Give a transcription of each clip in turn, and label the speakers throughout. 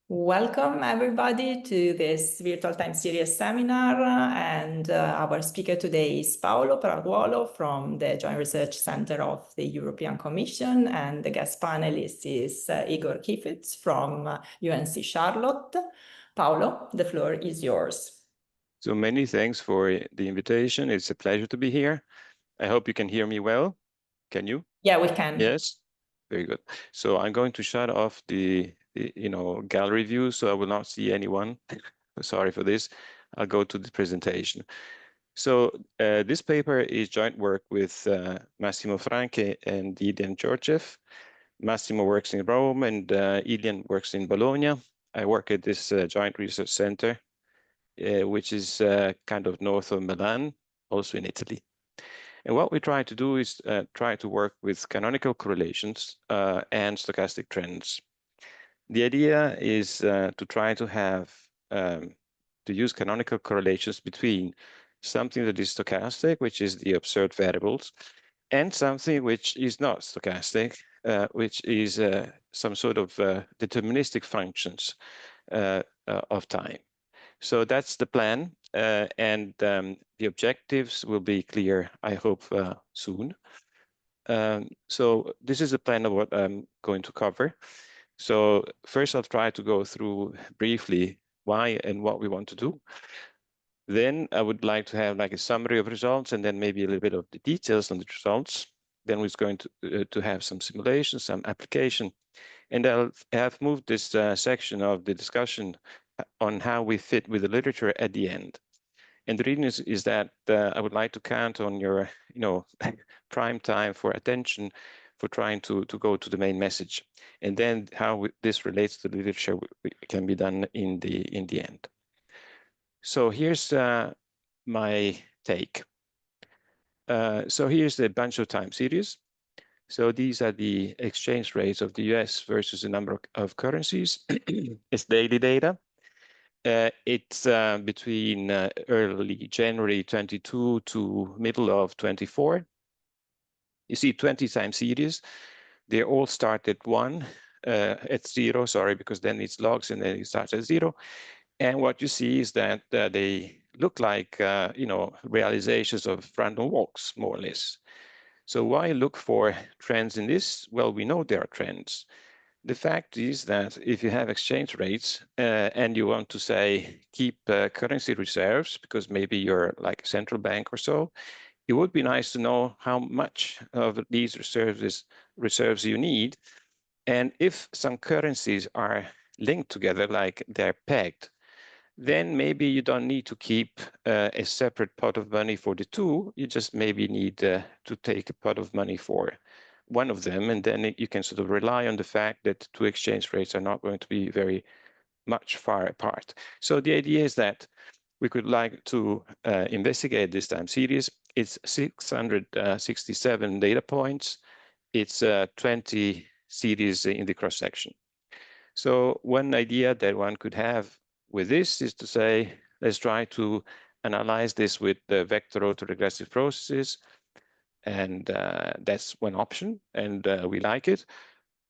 Speaker 1: Welcome, everybody, to this virtual time series seminar. Our speaker today is Paolo Paruolo from the Joint Research Center of the European Commission, and the guest panelist is Igor Kheifets from UNC Charlotte. Paolo, the floor is yours.
Speaker 2: So many thanks for the invitation. It's a pleasure to be here. I hope you can hear me well. Can you?
Speaker 1: Yeah, we can.
Speaker 2: Yes, very good. So I'm going to shut off the gallery view, so I will not see anyone. Sorry for this. I'll go to the presentation. So this paper is joint work with Massimo Franche and Ilian Georgiev. Massimo works in Rome and Ilian works in Bologna. I work at this joint research center, which is kind of north of Milan, also in Italy. And what we try to do is try to work with canonical correlations and stochastic trends. The idea is to try to have, to use canonical correlations between something that is stochastic, which is the observed variables, and something which is not stochastic, which is some sort of deterministic functions of time. So that's the plan, and the objectives will be clear, I hope, soon. So this is the plan of what I'm going to cover. So first I'll try to go through briefly why and what we want to do. Then I would like to have like a summary of results and then maybe a little bit of the details on the results. Then we're going to have some simulation, some application. And I'll have moved this section of the discussion on how we fit with the literature at the end. And the reason is that I would like to count on your, prime time for attention for trying to go to the main message. And then how this relates to the literature can be done in the end. So here's my take. So here's the bunch of time series. So these are the exchange rates of the US versus the number of currencies. It's daily data. It's between early January 22 to middle of 24. You see 20 time series. They all start at 1, at 0, sorry, because then it's logs and then it starts at 0. And what you see is that they look like, realizations of random walks, more or less. So why look for trends in this? Well, we know there are trends. The fact is that if you have exchange rates and you want to say keep currency reserves, because maybe you're like a central bank or so, it would be nice to know how much of these reserves you need. And if some currencies are linked together, like they're pegged, then maybe you don't need to keep a separate pot of money for the two. You just maybe need to take a pot of money for one of them, and then you can sort of rely on the fact that two exchange rates are not going to be very much far apart. So the idea is that we could like to investigate this time series. It's 667 data points. It's 20 series in the cross-section. So one idea that one could have with this is to say, let's try to analyze this with the vector autoregressive processes. And that's one option, and we like it.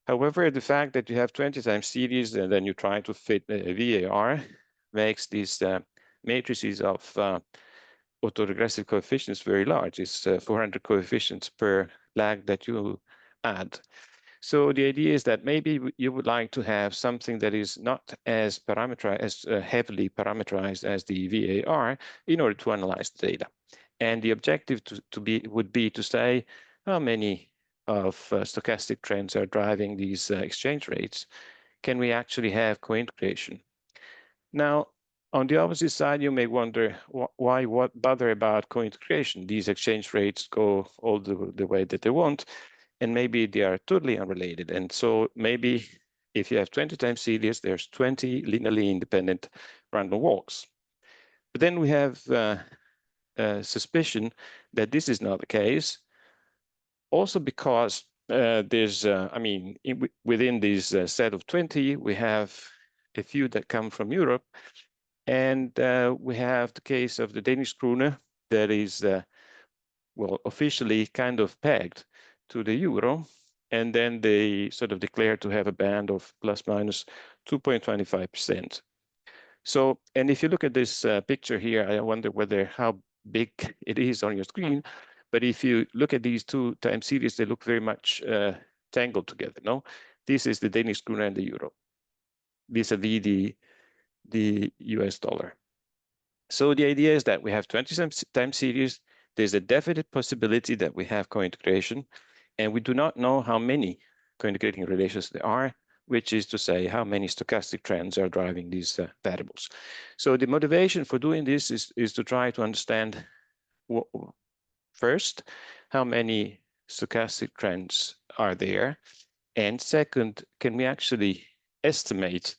Speaker 2: However, the fact that you have 20 time series and then you try to fit a VAR makes these matrices of autoregressive coefficients very large. It's 400 coefficients per lag that you add. So the idea is that maybe you would like to have something that is not as parameterized, as heavily parameterized as the VAR in order to analyze the data. And the objective would be to say how many of stochastic trends are driving these exchange rates. Can we actually have co-integration? Now, on the opposite side, you may wonder why bother about co-integration? These exchange rates go all the way that they want, and maybe they are totally unrelated. And so maybe if you have 20 time series, there's 20 linearly independent random walks. But then we have suspicion that this is not the case. Also because there's, within this set of 20, we have a few that come from Europe. And we have the case of the Danish krone that is, well, officially kind of pegged to the euro. and then they sort of declare to have a band of plus minus 2.25%. So, and if you look at this picture here, I wonder whether how big it is on your screen. But if you look at these two time series, they look very much tangled together. No, this is the Danish krone and the euro vis-a-vis the US dollar. So the idea is that we have 20 time series. There's a definite possibility that we have co-integration, and we do not know how many co-integrating relations there are, which is to say how many stochastic trends are driving these variables. So the motivation for doing this is to try to understand first, how many stochastic trends are there? And second, can we actually estimate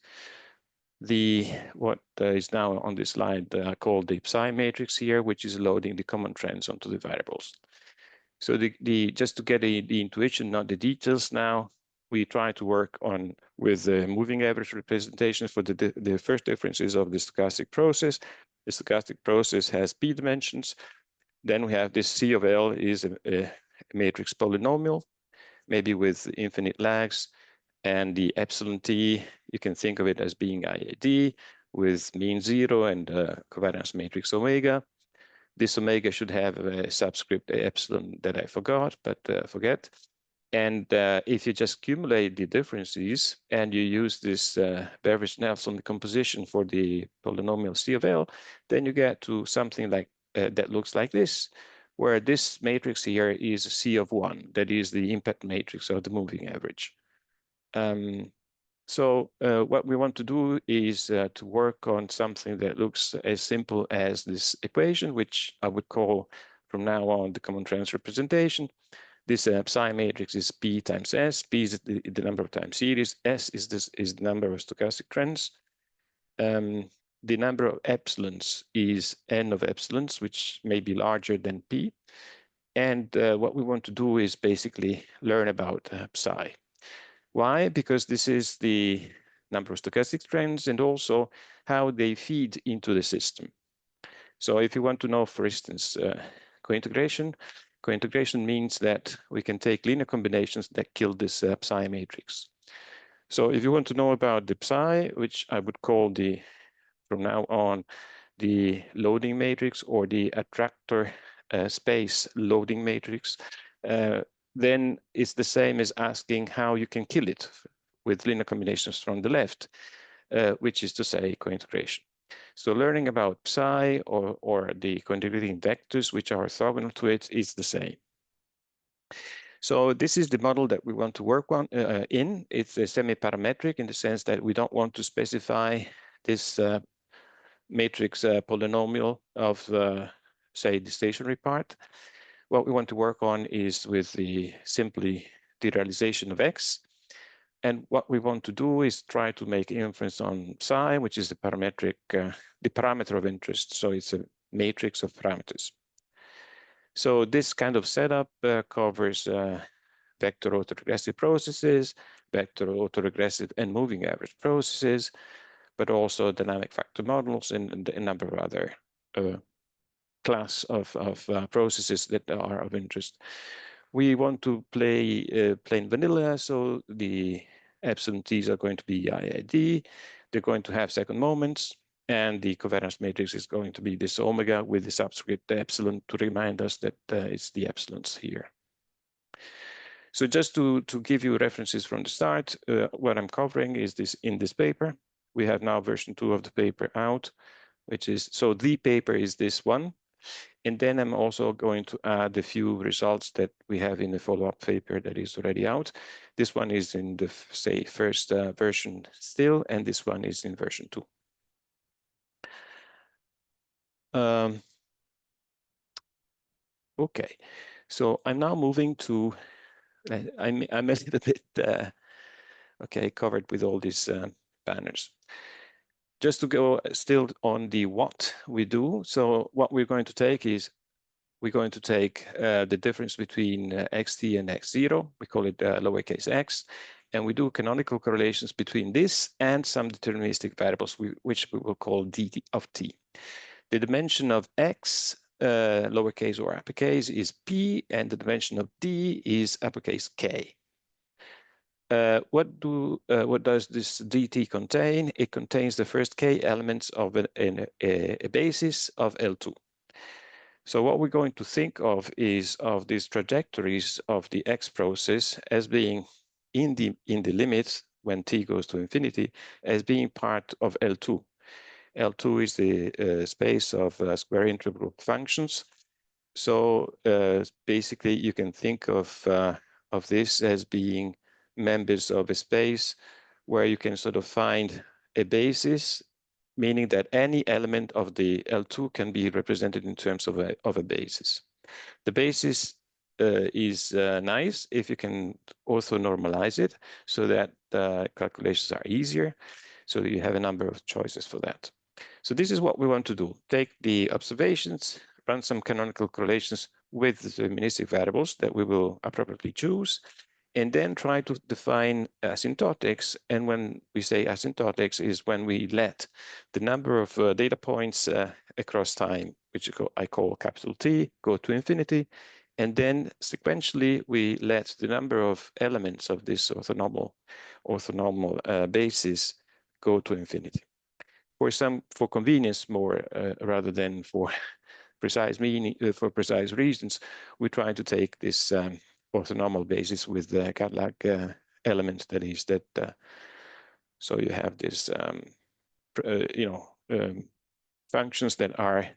Speaker 2: what is now on this slide called the psi matrix here, which is loading the common trends onto the variables. So just to get the intuition, not the details now, we try to work on with the moving average representations for the first differences of the stochastic process. The stochastic process has p dimensions. Then we have this C of L is a matrix polynomial, maybe with infinite lags. And the epsilon t, you can think of it as being IAD with mean 0 and covariance matrix omega. This omega should have a subscript epsilon that I forgot, but forget. And if you just accumulate the differences and you use this Beveridge-Nelson composition for the polynomial C of L, then you get to something like that looks like this, where this matrix here is C of 1, that is the impact matrix of the moving average. So what we want to do is to work on something that looks as simple as this equation, which I would call from now on the common trends representation. This psi matrix is P times S. P is the number of time series. S is the number of stochastic trends. The number of epsilons is N of epsilons, which may be larger than P. And what we want to do is basically learn about psi. Why? Because this is the number of stochastic trends and also how they feed into the system. So if you want to know, for instance, co-integration means that we can take linear combinations that kill this psi matrix. So if you want to know about the psi, which I would call from now on, the loading matrix or the attractor space loading matrix, then it's the same as asking how you can kill it with linear combinations from the left, which is to say co-integration. So learning about psi or the co-integrating vectors which are orthogonal to it is the same. So this is the model that we want to work on It's a semi-parametric in the sense that we don't want to specify this matrix polynomial of, say, the stationary part. What we want to work on is with simply the realization of X. And what we want to do is try to make inference on psi, which is the parametric, the parameter of interest. So it's a matrix of parameters. So this kind of setup covers vector autoregressive processes, vector autoregressive and moving average processes, but also dynamic factor models and a number of other class of processes that are of interest. We want to play plain vanilla, so the epsilon t's are going to be IID. They're going to have second moments, and the covariance matrix is going to be this omega with the subscript epsilon to remind us that it's the epsilons here. So just to give you references from the start, what I'm covering is this in this paper. We have now version 2 of the paper out, which is, so the paper is this one. And then I'm also going to add a few results that we have in the follow-up paper that is already out. This one is in the, say, first version still, and this one is in version 2. Okay, so I'm now moving to, I'm a little bit, okay, covered with all these banners. Just to go still on the what we do. So what we're going to take is, we're going to take the difference between xt and x0. We call it lowercase x. And we do canonical correlations between this and some deterministic variables, which we will call d of t. The dimension of x, lowercase or uppercase, is p, and the dimension of d is uppercase k. what does this dt contain? It contains the first k elements of a basis of L2. So what we're going to think of is of these trajectories of the x process as being in the limits when t goes to infinity as being part of L2. L2 is the space of square integral functions. So basically, you can think of this as being members of a space where you can sort of find a basis, meaning that any element of the L2 can be represented in terms of a basis. The basis is nice if you can also normalize it so that calculations are easier. So you have a number of choices for that. So this is what we want to do. Take the observations, run some canonical correlations with the deterministic variables that we will appropriately choose, and then try to define asymptotics. And when we say asymptotics is when we let the number of data points across time, which I call capital T, go to infinity. And then sequentially, we let the number of elements of this orthonormal basis go to infinity. For convenience more rather than for precise meaning, for precise reasons, we try to take this orthonormal basis with the Cadillac element, that is that. So you have this, functions that are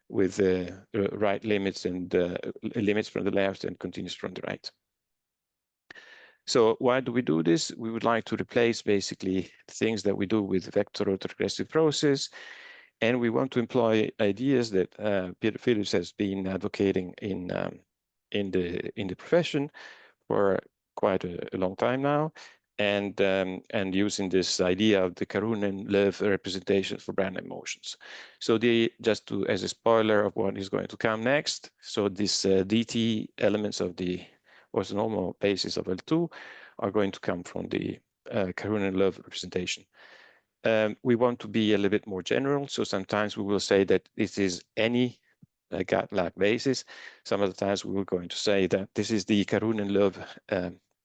Speaker 2: with the right limits and limits from the left and continuous from the right. So why do we do this? We would like to replace basically things that we do with vector autoregressive process. And we want to employ ideas that Peter Kheifets has been advocating in the profession for quite a long time now, and using this idea of the Karunen-Löw representation for random motions. So just as a spoiler of what is going to come next, so these dt elements of the orthonormal basis of L2 are going to come from the Karunen-Löw representation. We want to be a little bit more general, so sometimes we will say that this is any Cadillac basis. Some of the times we were going to say that this is the Karunen-Löw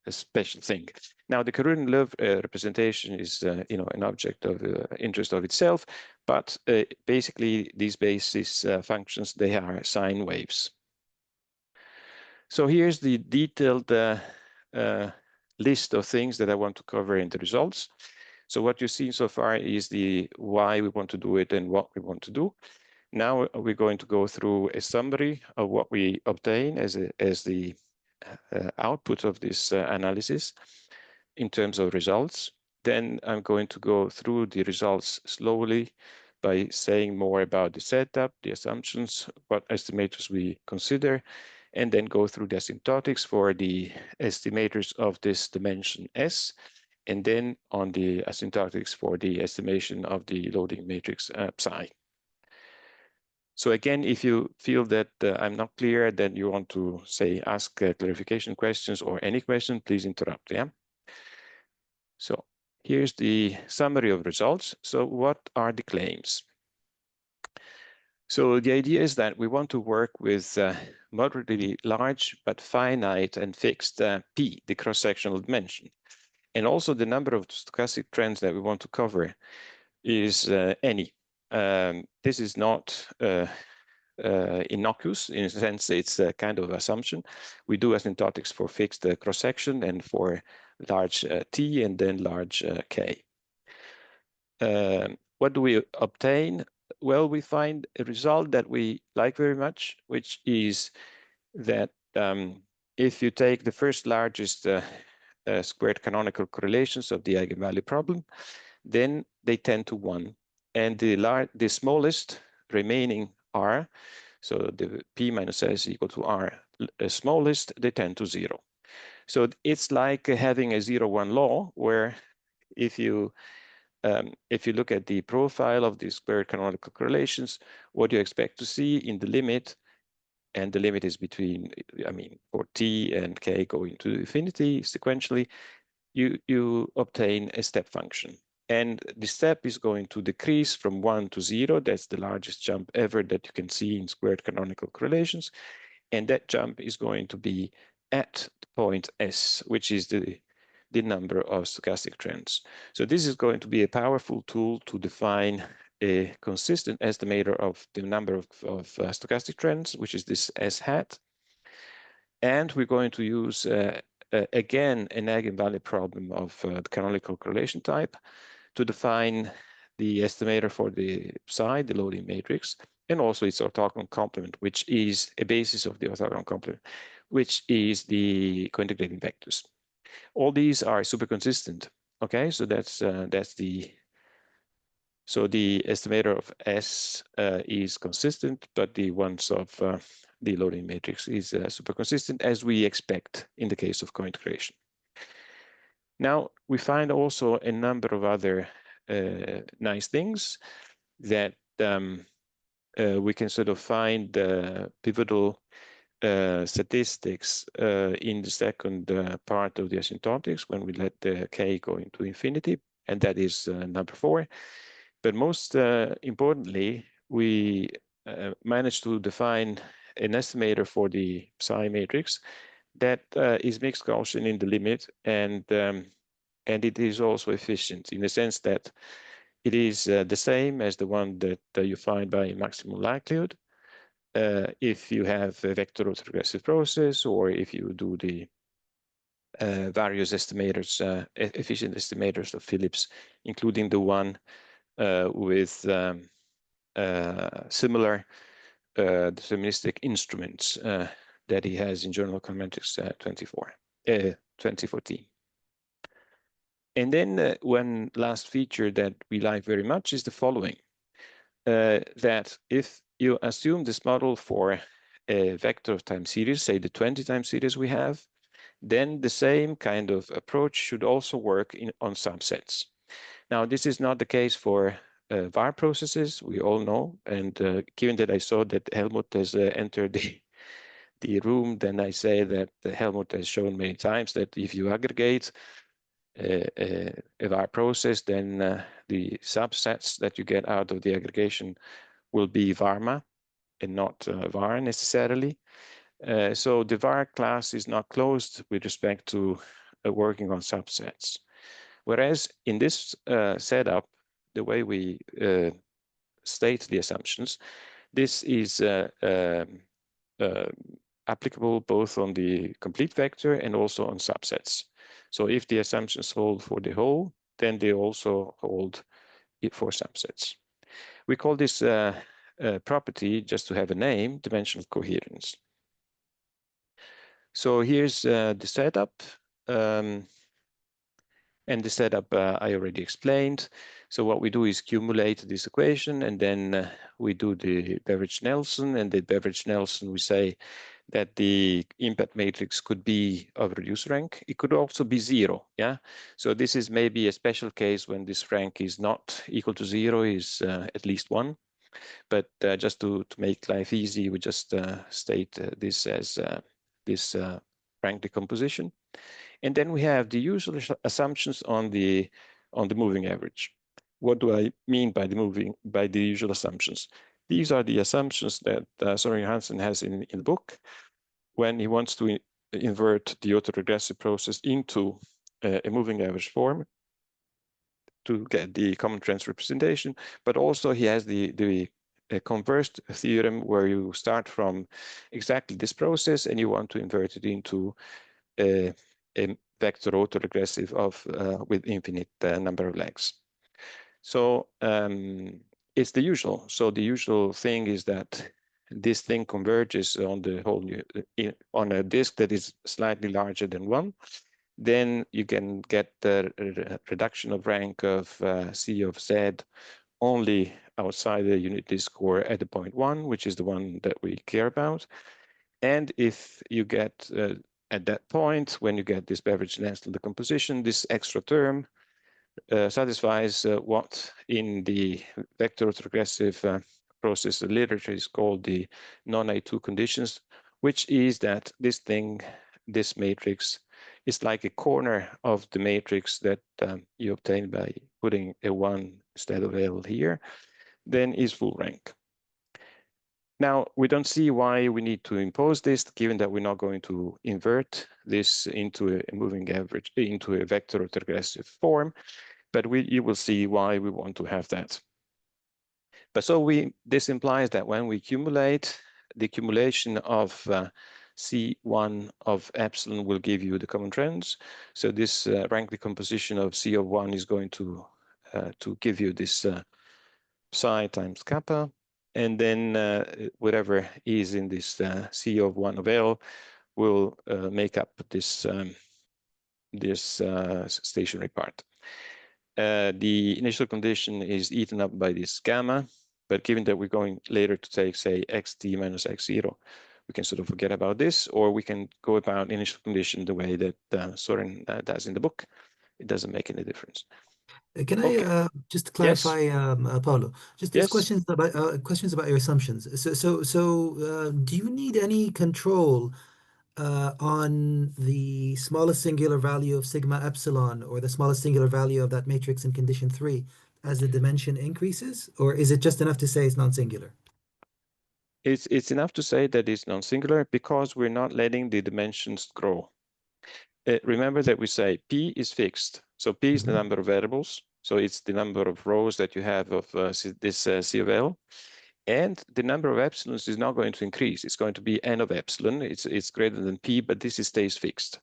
Speaker 2: special thing. Now, the Karunen-Löw representation is, an object of interest of itself, but basically these basis functions, they are sine waves. So here's the detailed list of things that I want to cover in the results. So what you've seen so far is the why we want to do it and what we want to do. Now we're going to go through a summary of what we obtain as the output of this analysis in terms of results. Then I'm going to go through the results slowly by saying more about the setup, the assumptions, what estimators we consider, and then go through the asymptotics for the estimators of this dimension S, and then on the asymptotics for the estimation of the loading matrix psi. So again, if you feel that I'm not clear, then you want to say, ask clarification questions or any question, please interrupt, yeah? So here's the summary of results. So what are the claims? So the idea is that we want to work with moderately large but finite and fixed P, the cross-sectional dimension. And also the number of stochastic trends that we want to cover is any. This is not innocuous. In a sense, it's a kind of assumption. We do asymptotics for fixed cross-section and for large T and then large K. What do we obtain? Well, we find a result that we like very much, which is that if you take the first largest squared canonical correlations of the eigenvalue problem, then they tend to 1. And the smallest remaining R, so the P minus S equal to R smallest, they tend to 0. So it's like having a 0-1 law, where if you look at the profile of the squared canonical correlations, what you expect to see in the limit, and the limit is between, for T and K going to infinity sequentially, you obtain a step function. And the step is going to decrease from 1 to 0. That's the largest jump ever that you can see in squared canonical correlations. And that jump is going to be at the point S, which is the the number of stochastic trends. So this is going to be a powerful tool to define a consistent estimator of the number of stochastic trends, which is this S hat. And we're going to use, again, an eigenvalue problem of the canonical correlation type to define the estimator for the psi, the loading matrix, and also its orthogonal complement, which is a basis of the orthogonal complement, which is the co-integrating vectors. All these are super consistent. Okay, so that's the estimator of S is consistent, but the ones of the loading matrix is super consistent, as we expect in the case of co-integration. Now, we find also a number of other nice things that we can sort of find pivotal statistics in the second part of the asymptotics when we let the k go into infinity, and that is number 4. But most importantly, we managed to define an estimator for the psi matrix that is mixed Gaussian in the limit, and it is also efficient in the sense that it is the same as the one that you find by maximum likelihood if you have a vector autoregressive process, or if you do the various estimators, efficient estimators of Phillips, including the one with similar deterministic instruments that he has in Journal of Econometrics 2014. And then one last feature that we like very much is the following, that if you assume this model for a vector of time series, say the 20 time series we have, then the same kind of approach should also work on subsets. Now, this is not the case for var processes, we all know, and given that I saw that Helmut has entered the room, then I say that Helmut has shown many times that if you aggregate a var process, then the subsets that you get out of the aggregation will be varma and not var necessarily. So the var class is not closed with respect to working on subsets. Whereas in this setup, the way we state the assumptions, this is applicable both on the complete vector and also on subsets. So if the assumptions hold for the whole, then they also hold it for subsets. We call this property, just to have a name, dimensional coherence. So here's the setup. And the setup I already explained. So what we do is cumulate this equation, and then we do the Beveridge-Nelson, and the Beveridge-Nelson, we say that the impact matrix could be of reduced rank. It could also be 0, yeah? So this is maybe a special case when this rank is not equal to 0, is at least 1. But just to make life easy, we just state this as this rank decomposition. And then we have the usual assumptions on the moving average. What do I mean by the usual assumptions? These are the assumptions that Søren Johansen has in the book when he wants to invert the autoregressive process into a moving average form to get the common trends representation. But also he has the converse theorem where you start from exactly this process and you want to invert it into a vector autoregressive of with infinite number of legs. So it's the usual. So the usual thing is that this thing converges on the whole on a disk that is slightly larger than 1. Then you can get the reduction of rank of C of Z only outside the unit disk or at the point 1, which is the one that we care about. And if you get at that point, when you get this Beveridge-Nelson decomposition, this extra term satisfies what in the vector autoregressive process literature is called the non-A2 conditions, which is that this thing, this matrix, is like a corner of the matrix that you obtain by putting a 1 instead of L here, then is full rank. Now, we don't see why we need to impose this, given that we're not going to invert this into a moving average, into a vector regressive form, but you will see why we want to have that. But so this implies that when we accumulate, the accumulation of C1 of epsilon will give you the common trends. So this rank decomposition of C of 1 is going to give you this psi times kappa. And then whatever is in this C of 1 of L will make up this, stationary part. The initial condition is eaten up by this gamma, but given that we're going later to take, say, xt minus x0, we can sort of forget about this, or we can go about initial condition the way that Soren does in the book. It doesn't make any difference.
Speaker 3: Can
Speaker 2: Okay.
Speaker 3: I just clarify,
Speaker 2: yes.
Speaker 3: Paolo? Just
Speaker 2: yes.
Speaker 3: questions about your assumptions. So, do you need any control on the smallest singular value of sigma epsilon, or the smallest singular value of that matrix in condition 3 as the dimension increases, or is it just enough to say it's non-singular?
Speaker 2: It's enough to say that it's non-singular because we're not letting the dimensions grow. Remember that we say P is fixed. So P is the number of variables. So it's the number of rows that you have of this C of L. And the number of epsilons is not going to increase. It's going to be n of epsilon. It's greater than P, but this stays fixed.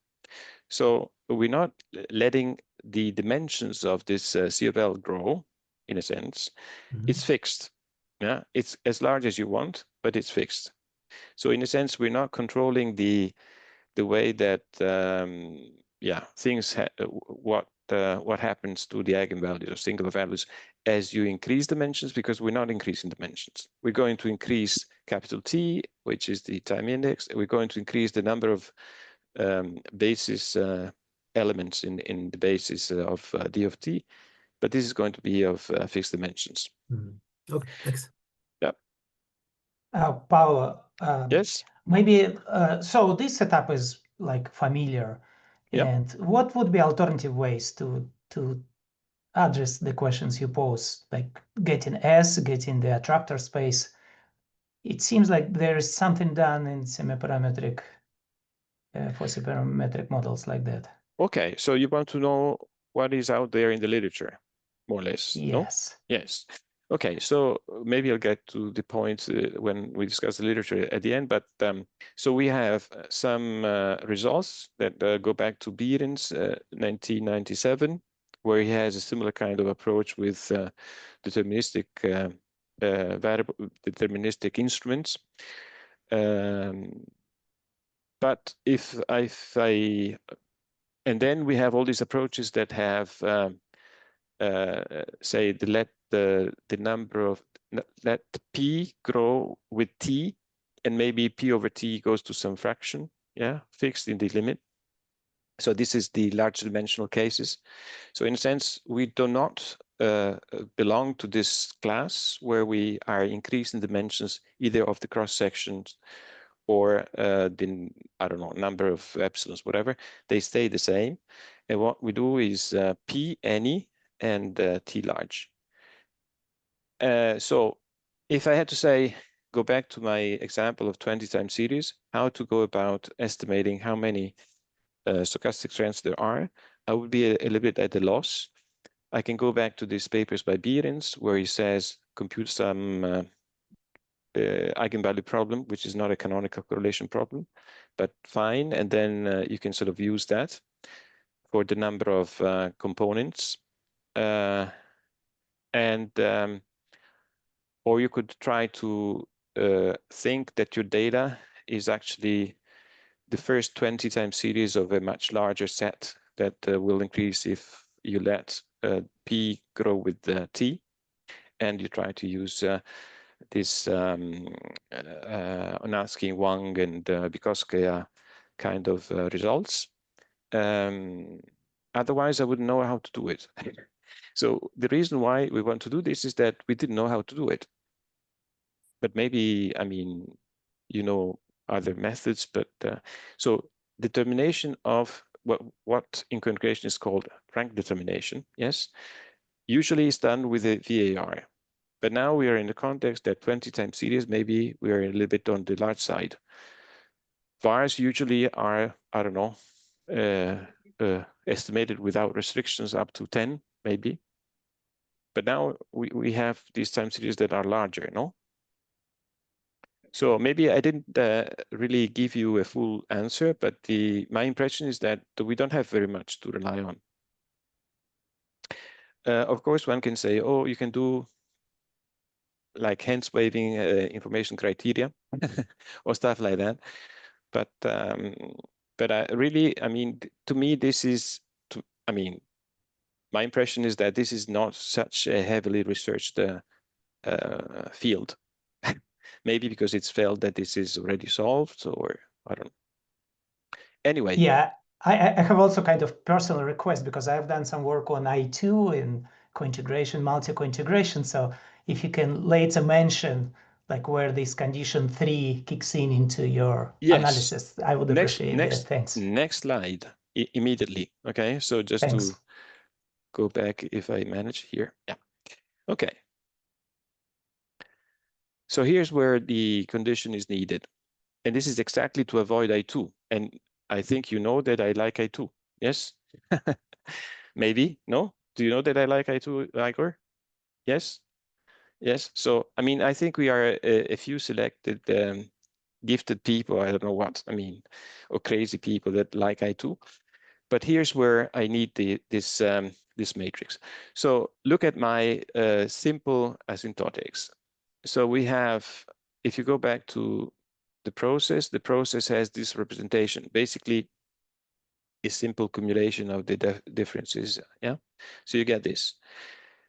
Speaker 2: So we're not letting the dimensions of this C of L grow, in a sense. It's fixed. Yeah, it's as large as you want, but it's fixed. So in a sense, we're not controlling the way that things what happens to the eigenvalues or singular values as you increase dimensions, because we're not increasing dimensions. We're going to increase capital T, which is the time index. We're going to increase the number of basis elements in the basis of d of t, but this is going to be of fixed dimensions.
Speaker 3: Okay, thanks.
Speaker 2: Yeah.
Speaker 4: Paolo,
Speaker 2: yes.
Speaker 4: Maybe so this setup is like familiar, and what would be alternative ways to address the questions you pose, like getting S, getting the attractor space? It seems like there is something done in semiparametric for semiparametric models like that.
Speaker 2: Okay, so you want to know what is out there in the literature, more or less?
Speaker 4: Yes.
Speaker 2: No? Yes. Okay, so maybe I'll get to the point when we discuss the literature at the end, but so we have some results that go back to Behrens, 1997, where he has a similar kind of approach with deterministic variable, deterministic instruments. But if I and then we have all these approaches that have say let P grow with T, and maybe P over T goes to some fraction, fixed in the limit. So this is the large dimensional cases. So in a sense, we do not belong to this class where we are increasing dimensions either of the cross sections or the, I don't know, number of epsilons, whatever. They stay the same. And what we do is P any and T large. So if I had to say, go back to my example of 20 time series, how to go about estimating how many stochastic trends there are, I would be a little bit at a loss. I can go back to these papers by Behrens, where he says, compute some eigenvalue problem, which is not a canonical correlation problem, but fine. And then you can sort of use that for the number of components. Or you could try to think that your data is actually the first 20 time series of a much larger set that will increase if you let P grow with T, and you try to use this Onansky, Wang, and Bikoskaya kind of results. Otherwise, I wouldn't know how to do it. So the reason why we want to do this is that we didn't know how to do it. But maybe, I mean, you know, other methods, but so determination of what in concentration is called rank determination, yes, usually is done with a VAR. But now we are in the context that 20 times series, maybe we are a little bit on the large side. VARs usually are, I don't know, estimated without restrictions up to 10, maybe. But now we have these time series that are larger, no? So maybe I didn't really give you a full answer, but my impression is that we don't have very much to rely on. Of course, one can say, oh, you can do like hands waving information criteria or stuff like that. But I mean, to me, this is, I mean, my impression is that this is not such a heavily researched field. Maybe because it's felt that this is already solved, or I don't know. Anyway.
Speaker 4: Yeah, I have also kind of personal request because I've done some work on I2 and co-integration, multi-co-integration. So if you can later mention like where this condition 3 kicks in into your analysis, I would appreciate that. Thanks.
Speaker 2: Next slide immediately. Okay, so just
Speaker 4: Thanks.
Speaker 2: to go back if I manage here. Yeah. Okay. So here's where the condition is needed. And this is exactly to avoid I2. And I think you know that I like I2. Yes? Maybe? No? Do you know that I like I2, Igor? Yes? Yes. So, I mean, I think we are a few selected gifted people, I don't know what, I mean, or crazy people that like I2. But here's where I need this matrix. So look at my simple asymptotics. So we have, if you go back to the process has this representation, basically a simple cumulation of the differences. Yeah. So you get this.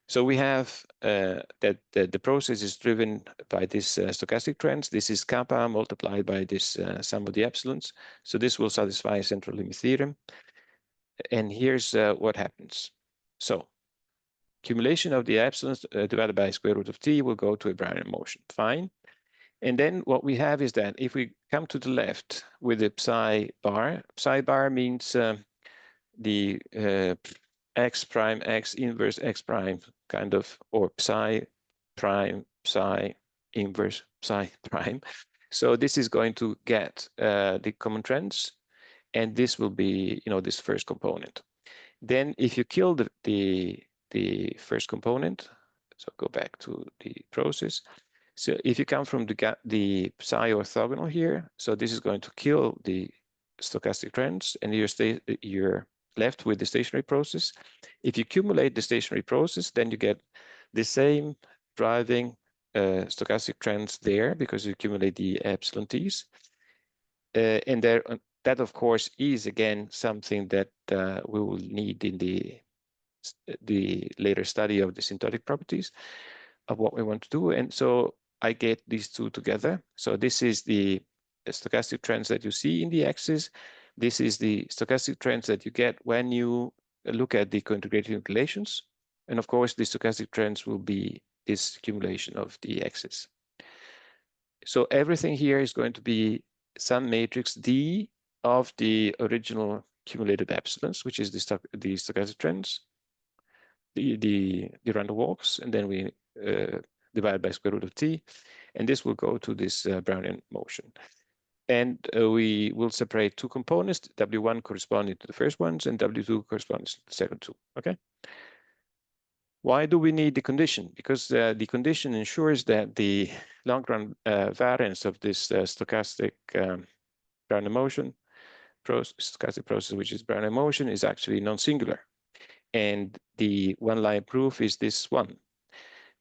Speaker 2: So we have that the process is driven by this stochastic trends. This is kappa multiplied by this sum of the epsilons. So this will satisfy a central limit theorem. And here's what happens. So accumulation of the epsilons divided by square root of t will go to a Brownian motion. Fine. And then what we have is that if we come to the left with the psi bar means the x prime, x inverse x prime kind of, or psi prime, psi inverse psi prime. So this is going to get the common trends, and this will be, you know, this first component. Then if you kill the first component, so go back to the process. So if you come from the psi orthogonal here, so this is going to kill the stochastic trends, and you're left with the stationary process. If you accumulate the stationary process, then you get the same driving stochastic trends there because you accumulate the epsilon t's. And there, that of course is again something that we will need in the later study of the symptotic properties of what we want to do. And so I get these two together. So this is the stochastic trends that you see in the axis. This is the stochastic trends that you get when you look at the co-integrated relations. And of course, the stochastic trends will be this accumulation of the axis. So everything here is going to be some matrix D of the original accumulated epsilons, which is the stochastic trends, the random walks, and then we divide by square root of t, and this will go to this Brownian motion. And we will separate two components, W1 corresponding to the first ones and W2 corresponding to the second two, okay? Why do we need the condition? Because the condition ensures that the long-run variance of this stochastic Brownian motion, stochastic process, which is Brownian motion, is actually non-singular. And the one-line proof is this one,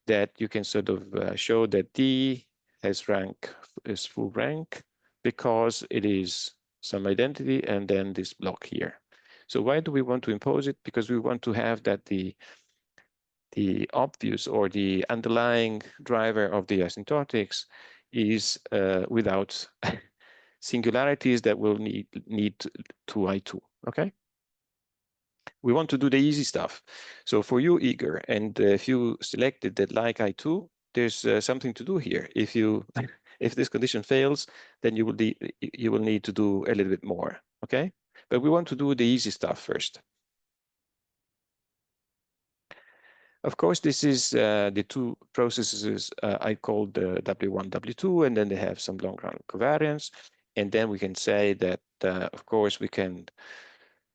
Speaker 2: that you can sort of show that D has rank, is full rank, because it is some identity and then this block here. So why do we want to impose it? Because we want to have that the obvious or the underlying driver of the asymptotics is without singularities that will need to I2, okay? We want to do the easy stuff. So for you, Igor, and if you selected that like I2, there's something to do here. If this condition fails, then you will need to do a little bit more, okay? But we want to do the easy stuff first. Of course, this is the two processes I called W1, W2, and then they have some long-run covariance. And then we can say that, of course, we can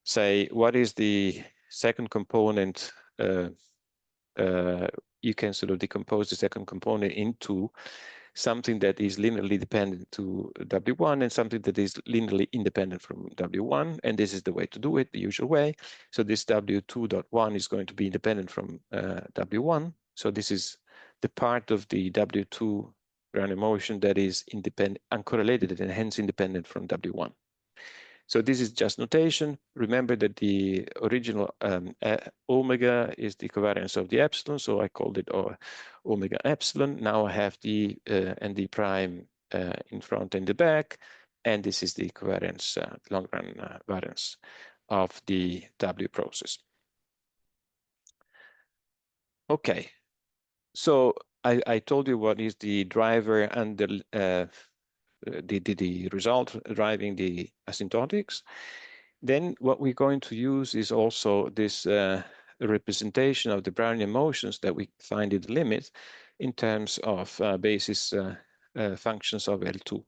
Speaker 2: say what is the second component. You can sort of decompose the second component into something that is linearly dependent to W1 and something that is linearly independent from W1. And this is the way to do it, the usual way. So this W2.1 is going to be independent from W1. So this is the part of the W2 Brownian motion that is independent, uncorrelated, and hence independent from W1. So this is just notation. Remember that the original omega is the covariance of the epsilon, so I called it omega epsilon. Now I have the and the prime in front and the back, and this is the covariance, long-run variance of the W process. Okay, so I told you what is the driver and the result driving the asymptotics. Then what we're going to use is also this representation of the Brownian motions that we find in the limit in terms of basis functions of L2.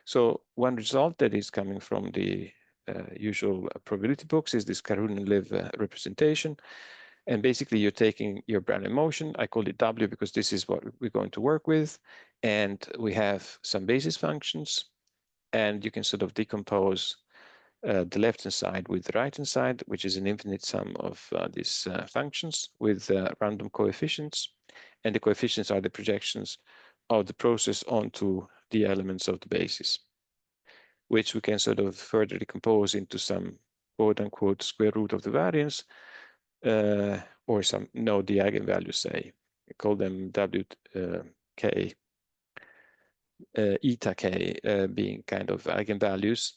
Speaker 2: So one result that is coming from the usual probability books is this Karhunen-Lev representation. And basically you're taking your Brownian motion, I call it W because this is what we're going to work with. And we have some basis functions, and you can sort of decompose the left-hand side with the right-hand side, which is an infinite sum of these functions with random coefficients. And the coefficients are the projections of the process onto the elements of the basis, which we can sort of further decompose into some quote-unquote square root of the variance, or some, no, the eigenvalues, say. We call them WK, eta k being kind of eigenvalues.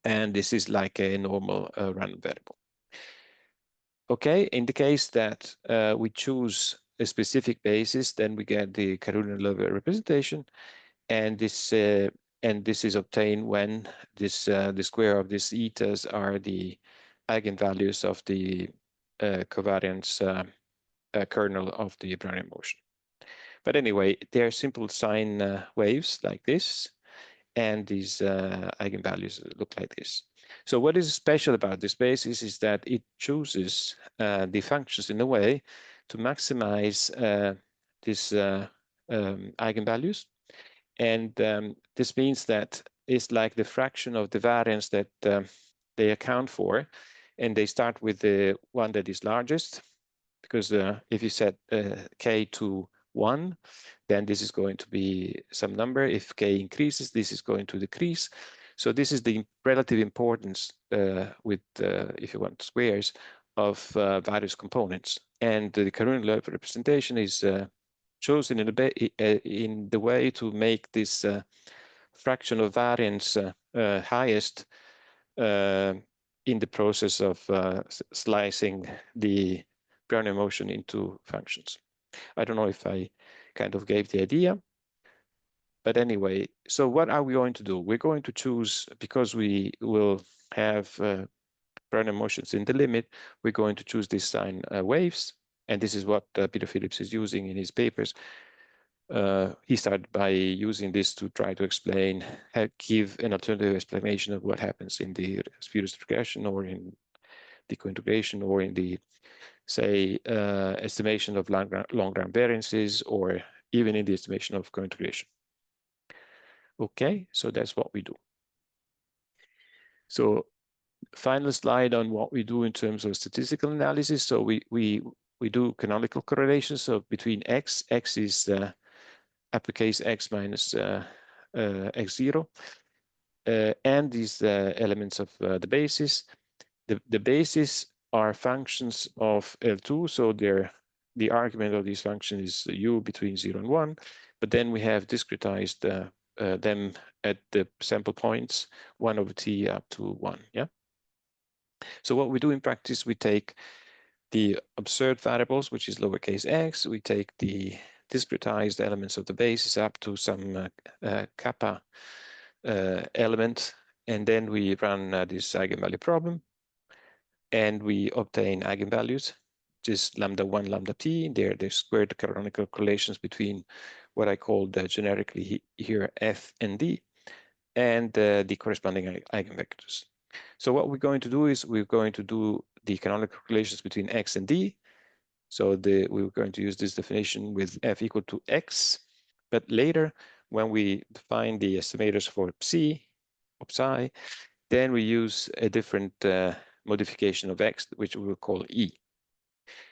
Speaker 2: And this is like a normal random variable. Okay, in the case that we choose a specific basis, then we get the Karhunen-Lev representation, and this is obtained when this the square of these etas are the eigenvalues of the covariance kernel of the Brownian motion. But anyway, they're simple sine waves like this, and these eigenvalues look like this. So what is special about this basis is that it chooses the functions in a way to maximize these eigenvalues. And this means that it's like the fraction of the variance that they account for. And they start with the one that is largest, because if you set k to 1, then this is going to be some number. If k increases, this is going to decrease. So this is the relative importance with, if you want, squares of various components. And the Karhunen-Lev representation is chosen in the way to make this fraction of variance highest in the process of slicing the Brownian motion into functions. I don't know if I kind of gave the idea. But anyway, so what are we going to do? We're going to choose, because we will have Brownian motions in the limit, we're going to choose these sine waves. And this is what Peter Phillips is using in his papers. He started by using this to try to explain, give an alternative explanation of what happens in the spurious regression, or in the co-integration, or in the, say, estimation of long-run variances, or even in the estimation of co-integration. Okay, so that's what we do. So final slide on what we do in terms of statistical analysis. So we do canonical correlation. So between x is uppercase x minus x0, and these elements of the basis. The basis are functions of L2, so the argument of this function is u between 0 and 1, but then we have discretized them at the sample points 1 over t up to 1. Yeah. So what we do in practice, we take the observed variables, which is lowercase x. We take the discretized elements of the basis up to some kappa element, and then we run this eigenvalue problem, and we obtain eigenvalues this lambda 1, lambda t. They're the squared canonical correlations between what I called generically here f and d, and the corresponding eigenvectors. So what we're going to do is we're going to do the canonical correlations between x and d. So we're going to use this definition with f equal to x. But later, when we define the estimators for psi, then we use a different modification of x, which we will call e.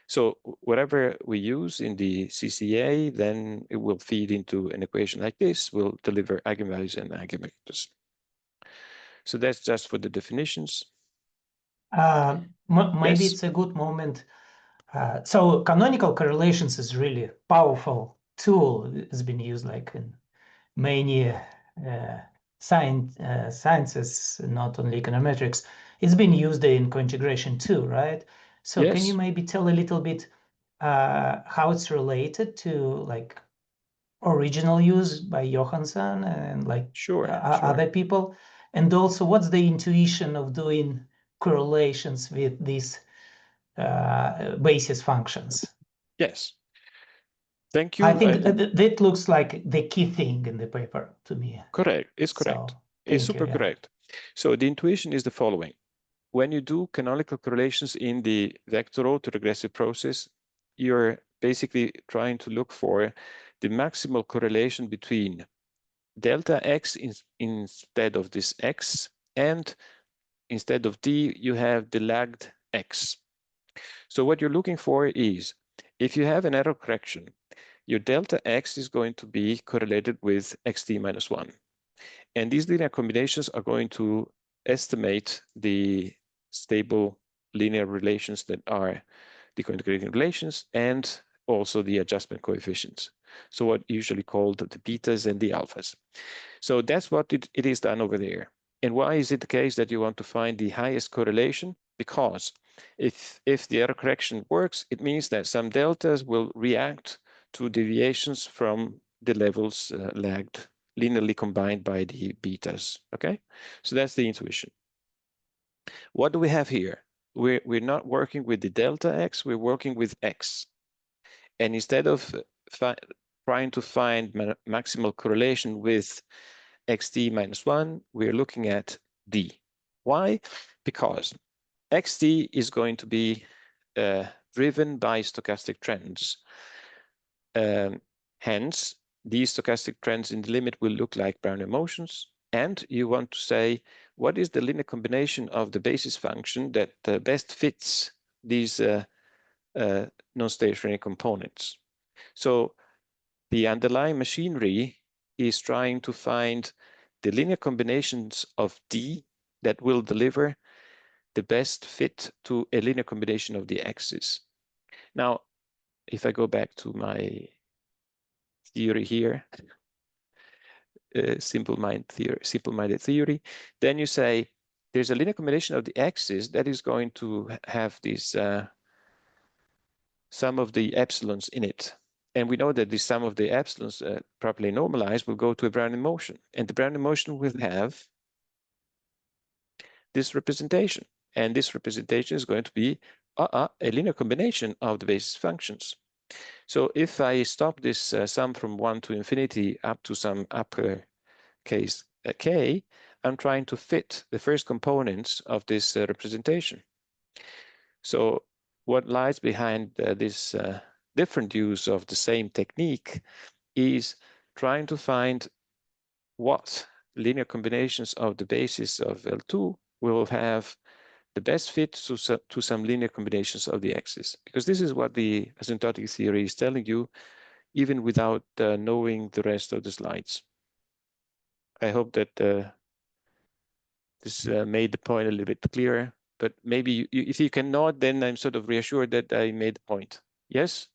Speaker 2: So whatever we use in the CCA, then it will feed into an equation like this, will deliver eigenvalues and eigenvectors. So that's just for the definitions.
Speaker 4: Maybe
Speaker 2: Yes.
Speaker 4: it's a good moment. So canonical correlations is really powerful tool. It's been used like in many sciences, not only econometrics. It's been used in cointegration too, right? So
Speaker 2: Yes.
Speaker 4: can you maybe tell a little bit how it's related to like original use by Johansson and like
Speaker 2: Sure.
Speaker 4: other people? And also, what's the intuition of doing correlations with these basis functions?
Speaker 2: Yes. Thank you.
Speaker 4: I think that looks like the key thing in the paper to me.
Speaker 2: Correct. It's correct.
Speaker 4: So,
Speaker 2: It's super correct. So the intuition is the following. When you do canonical correlations in the vector autoregressive process, you're basically trying to look for the maximal correlation between delta x instead of this x, and instead of d, you have the lagged x. So what you're looking for is, if you have an error correction, your delta x is going to be correlated with xt minus 1. And these linear combinations are going to estimate the stable linear relations that are the cointegrating relations and also the adjustment coefficients. So what usually called the betas and the alphas. So that's what it is done over there. And why is it the case that you want to find the highest correlation? Because if the error correction works, it means that some deltas will react to deviations from the levels lagged, linearly combined by the betas, okay? So that's the intuition. What do we have here? We're not working with the delta x, we're working with x. And instead of trying to find maximal correlation with xt minus 1, we're looking at d. Why? Because xt is going to be driven by stochastic trends. Hence, these stochastic trends in the limit will look like Brownian motions. And you want to say, what is the linear combination of the basis function that best fits these non-stationary components? So the underlying machinery is trying to find the linear combinations of D that will deliver the best fit to a linear combination of the x's. Now, if I go back to my theory here, simple-minded theory, then you say there's a linear combination of the x's that is going to have this sum of the epsilons in it. And we know that the sum of the epsilons properly normalized will go to a Brownian motion. And the Brownian motion will have this representation. And this representation is going to be a linear combination of the basis functions. So if I stop this sum from 1 to infinity up to some uppercase k, I'm trying to fit the first components of this representation. So what lies behind this different use of the same technique is trying to find what linear combinations of the basis of L2 will have the best fit to some linear combinations of the x's. Because this is what the asymptotic theory is telling you, even without knowing the rest of the slides. I hope that this made the point a little bit clearer, but maybe if you can nod, then I'm sort of reassured that I made the point. Yes?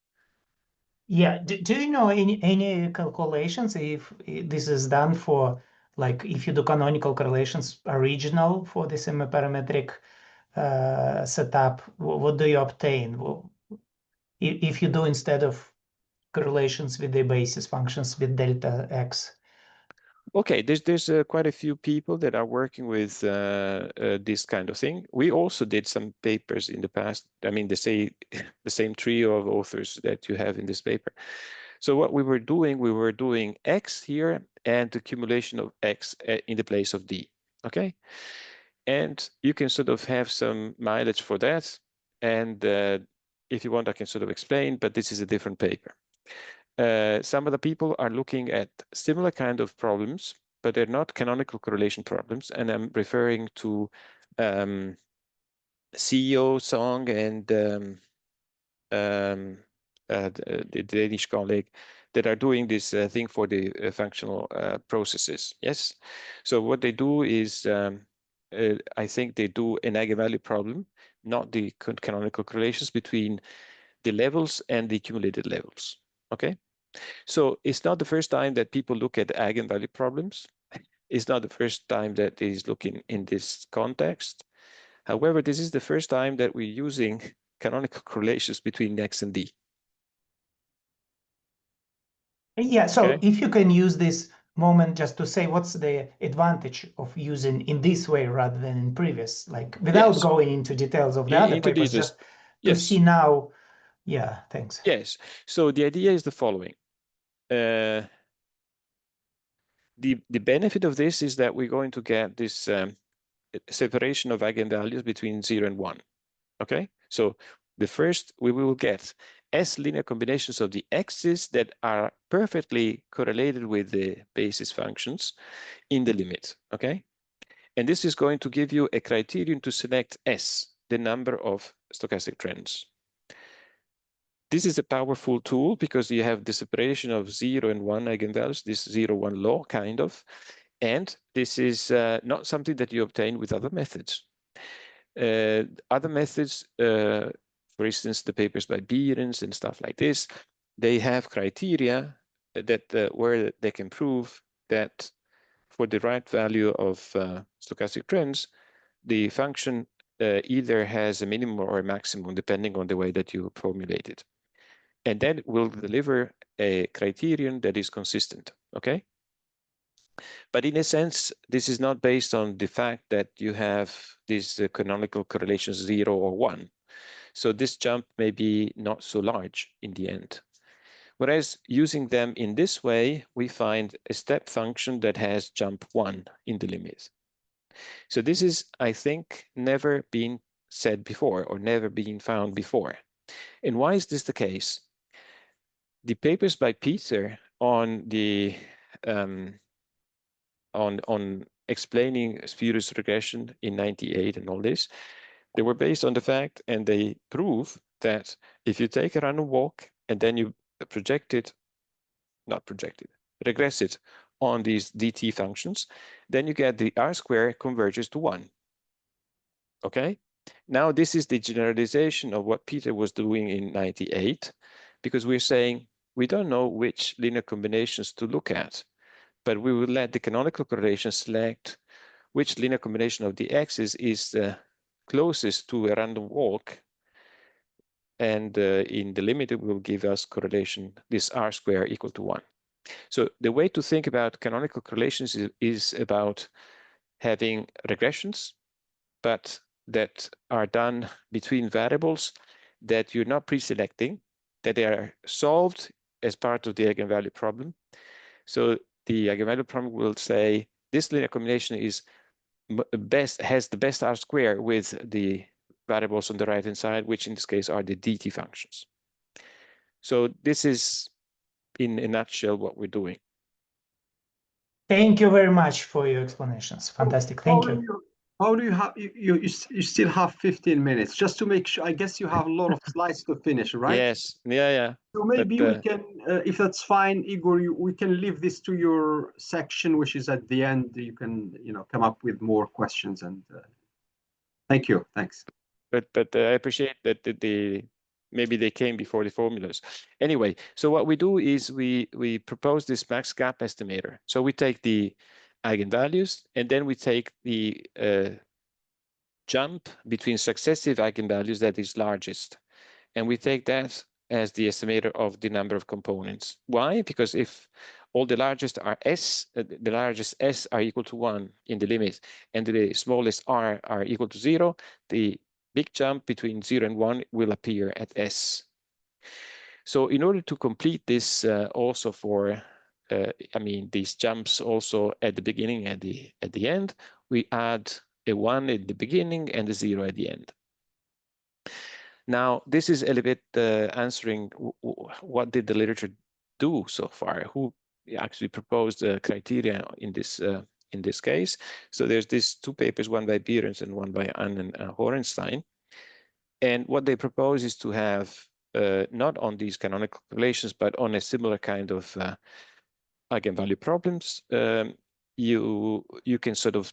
Speaker 4: Yeah. Do you know any calculations if this is done for, like, if you do canonical correlations original for the semiparametric setup, what do you obtain? If you do instead of correlations with the basis functions with delta x?
Speaker 2: Okay, there's quite a few people that are working with this kind of thing. We also did some papers in the past. I mean, they say the same trio of authors that you have in this paper. So what we were doing X here and the accumulation of X in the place of D, okay? And you can sort of have some mileage for that. And if you want, I can sort of explain, but this is a different paper. Some of the people are looking at similar kind of problems, but they're not canonical correlation problems. And I'm referring to CEO, Song, and the Danish colleague that are doing this thing for the functional processes. Yes. So what they do is, I think they do an eigenvalue problem, not the canonical correlations between the levels and the accumulated levels. Okay. So it's not the first time that people look at eigenvalue problems. It's not the first time that is looking in this context. However, this is the first time that we're using canonical correlations between X and D.
Speaker 4: Yeah, so
Speaker 2: Okay.
Speaker 4: if you can use this moment just to say what's the advantage of using in this way rather than in previous, like without
Speaker 2: Yes.
Speaker 4: going into details of the other
Speaker 2: Into
Speaker 4: papers,
Speaker 2: details.
Speaker 4: just to see now. Yeah, thanks.
Speaker 2: Yes. So the idea is the following. The benefit of this is that we're going to get this separation of eigenvalues between 0 and 1. Okay. So the first, we will get S linear combinations of the x's that are perfectly correlated with the basis functions in the limit. Okay. And this is going to give you a criterion to select S, the number of stochastic trends. This is a powerful tool because you have the separation of 0 and 1 eigenvalues, this 0-1 law kind of, and this is not something that you obtain with other methods. Other methods, for instance, the papers by Behrens and stuff like this, they have criteria that where they can prove that for the right value of stochastic trends, the function either has a minimum or a maximum, depending on the way that you formulate it. And then will deliver a criterion that is consistent, okay? But in a sense, this is not based on the fact that you have these canonical correlations 0 or 1. So this jump may be not so large in the end. Whereas using them in this way, we find a step function that has jump 1 in the limit. So this is, I think, never been said before or never been found before. And why is this the case? The papers by Peter on the on explaining spurious regression in '98 and all this, they were based on the fact, and they prove that if you take a random walk and then you regress it on these dt functions, then you get the r square converges to 1. Okay? Now this is the generalization of what Peter was doing in '98, because we're saying we don't know which linear combinations to look at, but we will let the canonical correlation select which linear combination of the x's is closest to a random walk, and in the limit it will give us correlation, this r square equal to 1. So the way to think about canonical correlations is about having regressions, but that are done between variables that you're not pre-selecting, that they are solved as part of the eigenvalue problem. So the eigenvalue problem will say this linear combination is has the best r square with the variables on the right hand side, which in this case are the dt functions. So this is in a nutshell what we're doing.
Speaker 4: Thank you very much for your explanations. Fantastic. Thank you.
Speaker 5: Paolo, you still have 15 minutes just to make sure. I guess you have a lot of slides to finish, right?
Speaker 2: Yes. Yeah.
Speaker 5: So maybe we can, if that's fine, Igor, we can leave this to your section, which is at the end. You can, come up with more questions. And thank you. Thanks.
Speaker 2: But I appreciate that maybe they came before the formulas. Anyway, so what we do is we propose this max gap estimator. So we take the eigenvalues, and then we take the jump between successive eigenvalues that is largest. And we take that as the estimator of the number of components. Why? Because if all the largest are S, the largest S are equal to 1 in the limit, and the smallest R are equal to 0, the big jump between 0 and 1 will appear at S. So in order to complete this also for, I mean, these jumps also at the beginning and at the end, we add a 1 at the beginning and a 0 at the end. Now, this is a little bit answering what did the literature do so far? Who actually proposed the criteria in this case? So there's these two papers, one by Behrens and one by Ann and Horenstein. And what they propose is to have, not on these canonical correlations, but on a similar kind of eigenvalue problems, you can sort of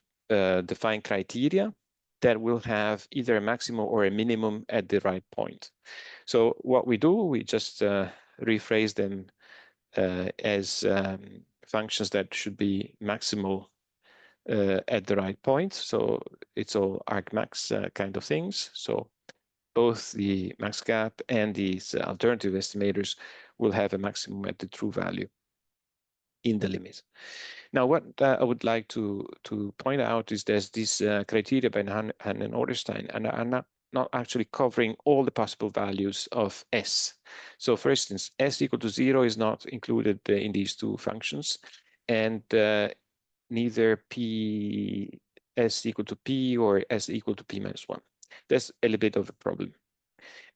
Speaker 2: define criteria that will have either a maximum or a minimum at the right point. So what we do, we just rephrase them as functions that should be maximal at the right point. So it's all argmax kind of things. So both the max gap and these alternative estimators will have a maximum at the true value in the limit. Now, what I would like to point out is there's this criteria by Hahn and Orderstein, and are not actually covering all the possible values of S. So for instance, S equal to 0 is not included in these two functions, and neither P S equal to P or S equal to P minus 1. That's a little bit of a problem.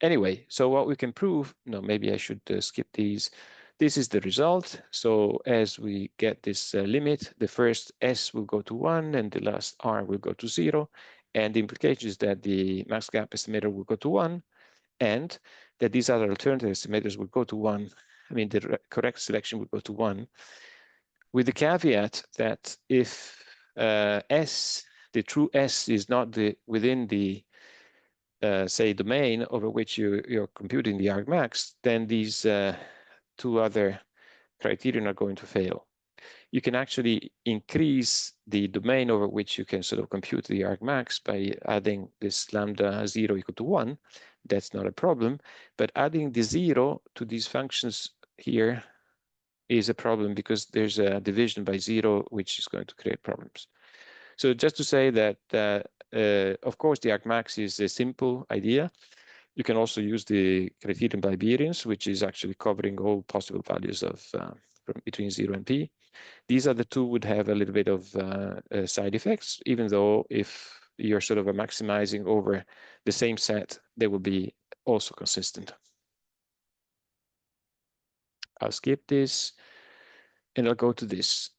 Speaker 2: Anyway, so what we can prove, no, maybe I should skip these. This is the result. So as we get this limit, the first S will go to 1 and the last R will go to 0. And the implication is that the max gap estimator will go to 1 and that these other alternative estimators will go to 1. I mean, the correct selection will go to 1, with the caveat that if S, the true S, is not within the say domain over which you're computing the argmax, then these two other criterion are going to fail. You can actually increase the domain over which you can sort of compute the argmax by adding this lambda 0 equal to 1. That's not a problem, but adding the 0 to these functions here is a problem because there's a division by 0 which is going to create problems. So just to say that of course the argmax is a simple idea. You can also use the criterion by Behrens, which is actually covering all possible values of between 0 and P. These are the two would have a little bit of side effects, even though if you're sort of maximizing over the same set, they will be also consistent. I'll skip this and I'll go to this.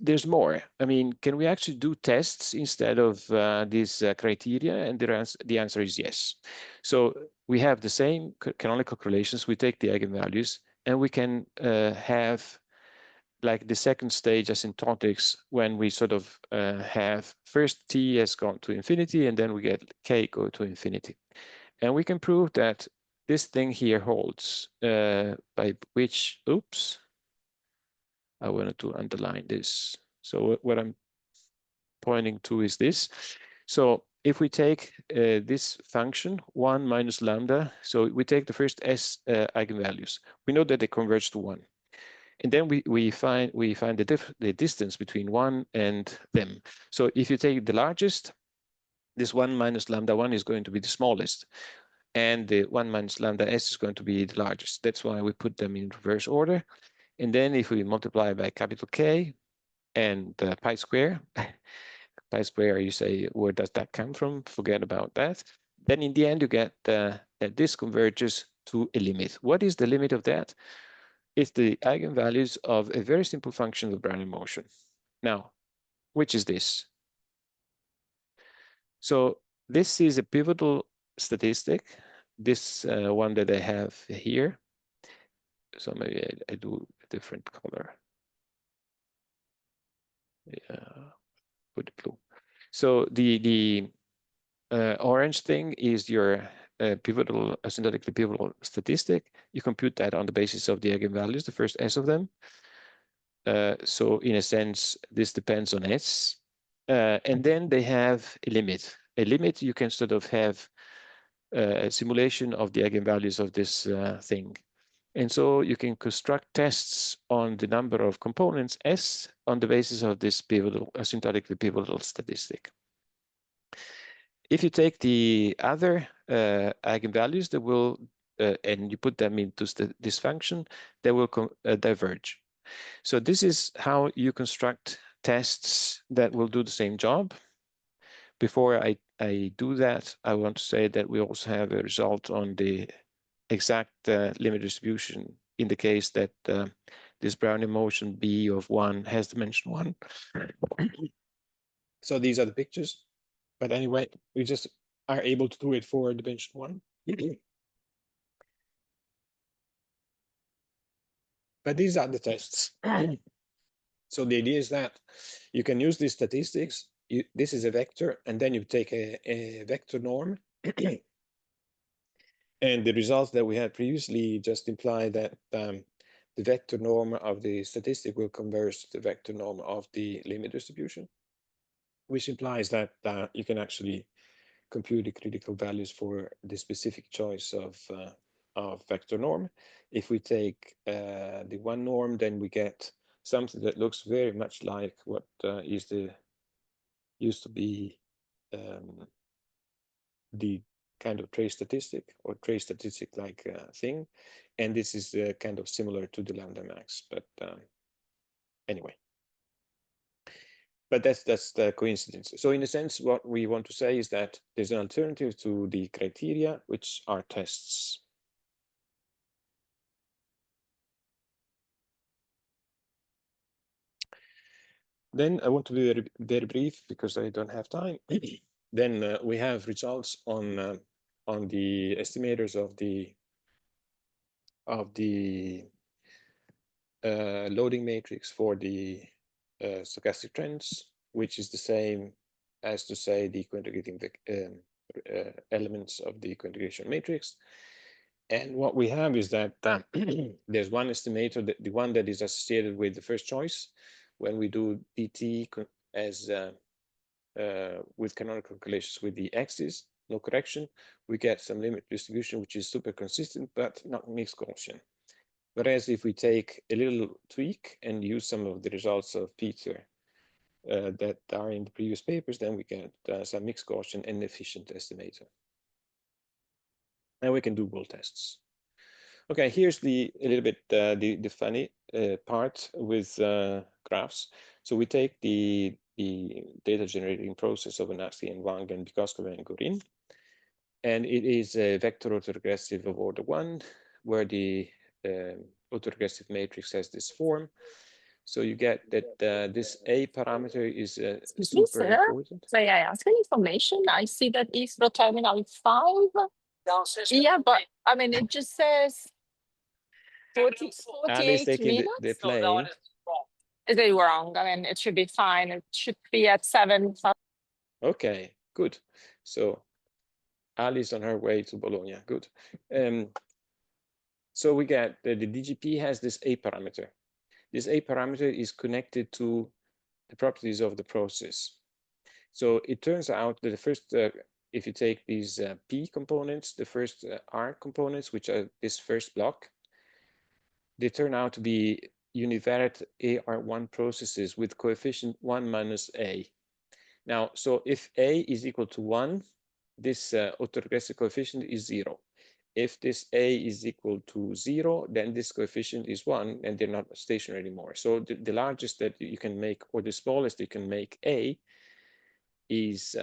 Speaker 2: There's more. I mean, can we actually do tests instead of these criteria? And the answer is yes. So we have the same canonical correlations. We take the eigenvalues and we can have like the second stage asymptotics when we sort of have first t has gone to infinity and then we get k go to infinity. And we can prove that this thing here holds by which, oops, I wanted to underline this. So what I'm pointing to is this. So if we take this function 1 minus lambda, so we take the first s eigenvalues, we know that they converge to 1. And then we find the distance between 1 and them. So if you take the largest, this 1 minus lambda 1 is going to be the smallest. And the 1 minus lambda s is going to be the largest. That's why we put them in reverse order. And then if we multiply by capital K and pi square, pi square, you say, where does that come from? Forget about that. Then in the end, you get that this converges to a limit. What is the limit of that? It's the eigenvalues of a very simple function of Brownian motion. Now, which is this? So this is a pivotal statistic, this one that I have here. So maybe I do a different color. Yeah, put it blue. So the orange thing is your pivotal, asymptotically pivotal statistic. You compute that on the basis of the eigenvalues, the first S of them. So in a sense, this depends on S. And then they have a limit. A limit, you can sort of have a simulation of the eigenvalues of this thing. And so you can construct tests on the number of components S on the basis of this pivotal, asymptotically pivotal statistic. If you take the other eigenvalues that will, and you put them into this function, they will diverge. So this is how you construct tests that will do the same job. Before I do that, I want to say that we also have a result on the exact limit distribution in the case that this Brownian motion B of 1 has dimension 1. So these are the pictures. But anyway, we just are able to do it for dimension 1. But these are the tests. So the idea is that you can use these statistics. This is a vector, and then you take a vector norm. And the results that we had previously just imply that the vector norm of the statistic will converge to the vector norm of the limit distribution, which implies that you can actually compute the critical values for the specific choice of vector norm. If we take the one norm, then we get something that looks very much like what used to be the kind of trace statistic or trace statistic like thing, and this is kind of similar to the lambda max, but anyway. But that's the coincidence. So in a sense, what we want to say is that there's an alternative to the criteria, which are tests. Then I want to be very, very brief because I don't have time. Then we have results on the estimators of the loading matrix for the stochastic trends, which is the same as to say the cointegrating elements of the cointegration matrix. And what we have is that there's one estimator, the one that is associated with the first choice. When we do DT as with canonical correlations with the axis, no correction, we get some limit distribution which is super consistent but not mixed Gaussian. Whereas if we take a little tweak and use some of the results of Peter that are in the previous papers, then we get some mixed Gaussian and efficient estimator. And we can do both tests. Okay, here's a little bit the funny part with graphs. So we take the data generating process of Anassi and Wang and Bikoskova and Gorin, and it is a vector autoregressive of order 1, where the autoregressive matrix has this form. So you get that this A parameter is super important.
Speaker 6: May I ask any information? I see that is the terminal 5. Yeah, but I mean, it just says 48
Speaker 2: taking
Speaker 6: minutes.
Speaker 2: the plane.
Speaker 6: Is it wrong? I mean, it should be fine. It should be at 7.
Speaker 2: Okay, good. So Ali's on her way to Bologna. Good. So we get the DGP has this A parameter. This A parameter is connected to the properties of the process. So it turns out that the first, if you take these P components, the first R components, which are this first block, they turn out to be univariate AR1 processes with coefficient 1 minus A. Now, so if A is equal to 1, this autoregressive coefficient is 0. If this A is equal to 0, then this coefficient is 1 and they're not stationary anymore. So the largest that you can make, or the smallest you can make A, is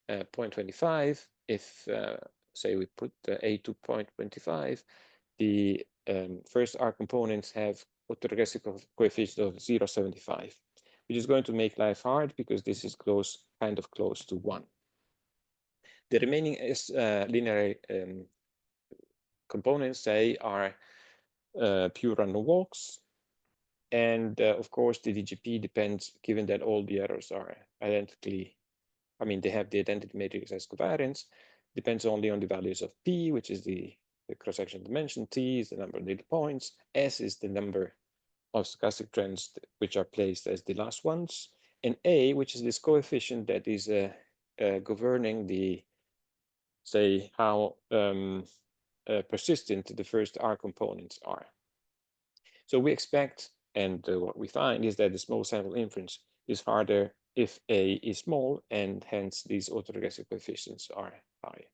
Speaker 2: 0.25. If, say, we put A to 0.25, the first R components have autoregressive coefficient of 0.75, which is going to make life hard because this is kind of close to 1. The remaining is linear components, say, are pure random walks. And of course, the DGP depends, given that all the errors are identically, I mean, they have the identity matrix as covariance, depends only on the values of P, which is the cross-section dimension, T is the number of data points, S is the number of stochastic trends which are placed as the last ones, and A, which is this coefficient that is governing the, say, how persistent the first R components are. So we expect, and what we find is that the small sample inference is harder if A is small, and hence these autoregressive coefficients are high.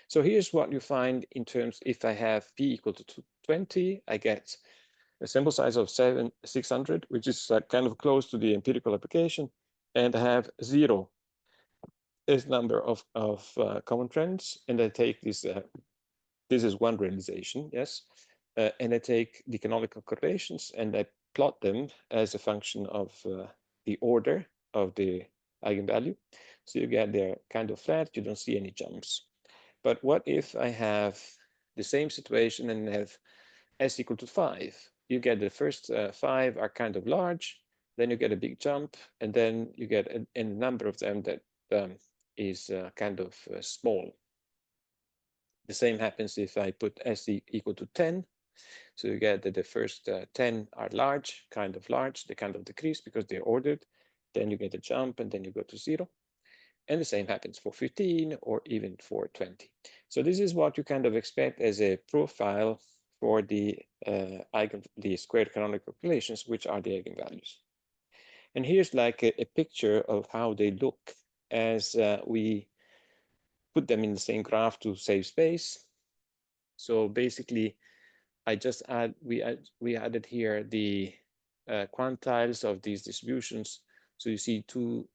Speaker 2: So here's what you find in terms, if I have P equal to 20, I get a sample size of 600, which is kind of close to the empirical application, and I have 0 as number of common trends, and I take this, this is one realization, yes, and I take the canonical correlations and I plot them as a function of the order of the eigenvalue. So you get they're kind of flat, you don't see any jumps. But what if I have the same situation and have S equal to 5? You get the first 5 are kind of large, then you get a big jump, and then you get a number of them that is kind of small. The same happens if I put S equal to 10. So you get that the first 10 are large, they kind of decrease because they're ordered. Then you get a jump, and then you go to 0. And the same happens for 15 or even for 20. So this is what you kind of expect as a profile for the squared canonical correlations, which are the eigenvalues. And here's like a picture of how they look as we put them in the same graph to save space. So basically, we added here the quantiles of these distributions. So you see two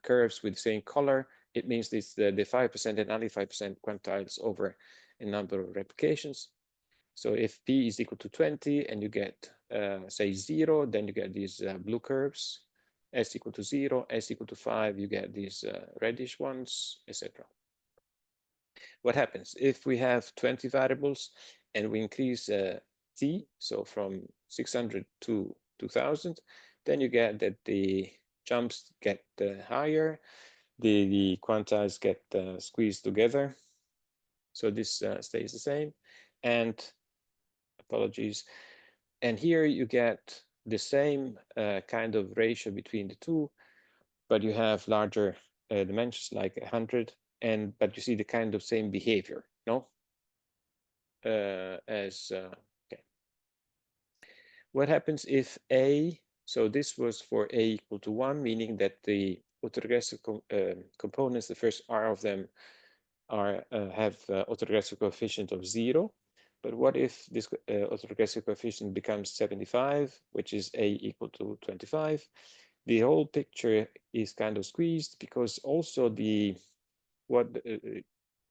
Speaker 2: curves with the same color. It means this the 5% and 95% quantiles over a number of replications. So if P is equal to 20 and you get, say, 0, then you get these blue curves. S equal to 0, S equal to 5, you get these reddish ones, etc. What happens if we have 20 variables and we increase T, so from 600 to 2000, then you get that the jumps get higher, the quantiles get squeezed together. So this stays the same. And apologies. And here you get the same kind of ratio between the two, but you have larger dimensions like 100, but you see the kind of same behavior, no? Okay. What happens if A, so this was for A equal to 1, meaning that the autoregressive components, the first R of them, have autoregressive coefficient of 0. But what if this autoregressive coefficient becomes 75, which is A equal to 25? The whole picture is kind of squeezed because also what